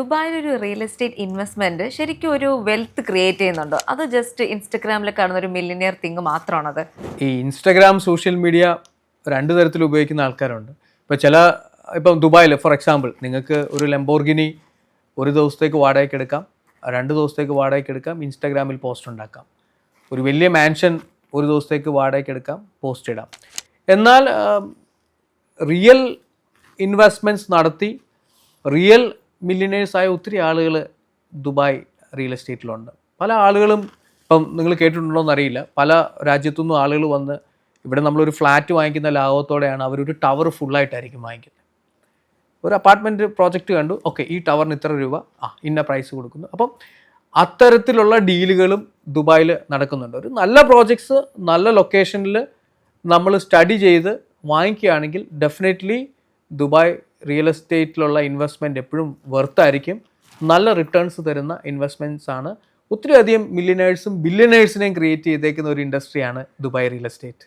ദുബായിലൊരു real estate investment ശരിക്കും ഒരു wealth create ചെയ്യുന്നുണ്ടോ? അത് ജസ്റ്റ് ഇൻസ്റ്റഗ്രാമിൽ കാണുന്ന ഒരു മില്ലിനിയർ തിങ് മാത്രമാണത്? ഈ ഇൻസ്റ്റഗ്രാം സോഷ്യൽ മീഡിയ രണ്ട് തരത്തിൽ ഉപയോഗിക്കുന്ന ആൾക്കാരുണ്ട്. ഇപ്പം ദുബായിൽ ഫോർ എക്സാമ്പിൾ നിങ്ങൾക്ക് ഒരു ലംബോർഗിനി ഒരു ദിവസത്തേക്ക് വാടകയ്ക്ക് എടുക്കാം, 2 ദിവസത്തേക്ക് വാടകയ്ക്ക് എടുക്കാം, ഇൻസ്റ്റാഗ്രാമിൽ പോസ്റ്റ് ഉണ്ടാക്കാം. ഒരു വലിയ മാൻഷൻ ഒരു ദിവസത്തേക്ക് വാടകയ്ക്ക് എടുക്കാം, പോസ്റ്റ് ഇടാം. എന്നാൽ റിയൽ ഇൻവെസ്റ്റ്മെൻറ്റ്സ് നടത്തി റിയൽ മില്ലിനേഴ്സായ ഒത്തിരി ആളുകൾ ദുബായ് റിയൽ എസ്റ്റേറ്റിലുണ്ട്. പല ആളുകളും ഇപ്പം നിങ്ങൾ കേട്ടിട്ടുണ്ടോ എന്നറിയില്ല, പല രാജ്യത്തുനിന്നും ആളുകൾ വന്ന് ഇവിടെ നമ്മളൊരു ഫ്ലാറ്റ് വാങ്ങിക്കുന്ന ലാഭത്തോടെയാണ് അവരൊരു ടവർ ഫുള്ളായിട്ടായിരിക്കും വാങ്ങിക്കുന്നത്. ഒരു അപ്പാർട്ട്മെൻറ്റ് പ്രോജക്റ്റ് കണ്ടു, ഓക്കെ ഈ ടവറിന് ഇത്ര രൂപ, ഇന്ന പ്രൈസ് കൊടുക്കുന്നു. അപ്പം അത്തരത്തിലുള്ള ഡീലുകളും ദുബായിൽ നടക്കുന്നുണ്ട്. ഒരു നല്ല പ്രോജക്ട്സ് നല്ല ലൊക്കേഷനിൽ നമ്മൾ സ്റ്റഡി ചെയ്ത് വാങ്ങിക്കുകയാണെങ്കിൽ ഡെഫിനറ്റ്ലി ദുബായ് റിയൽ എസ്റ്റേറ്റിലുള്ള ഇൻവെസ്റ്റ്മെൻറ്റ് എപ്പോഴും വെർത്തായിരിക്കും. നല്ല റിട്ടേൺസ് തരുന്ന ഇൻവെസ്റ്റ്മെൻറ്റ്സ് ആണ്. ഒത്തിരി അധികം മില്യനേഴ്സും ബില്യനേഴ്സിനെയും ക്രിയേറ്റ് ചെയ്തേക്കുന്ന ഒരു ഇൻഡസ്ട്രിയാണ് ദുബായ് റിയൽ എസ്റ്റേറ്റ്.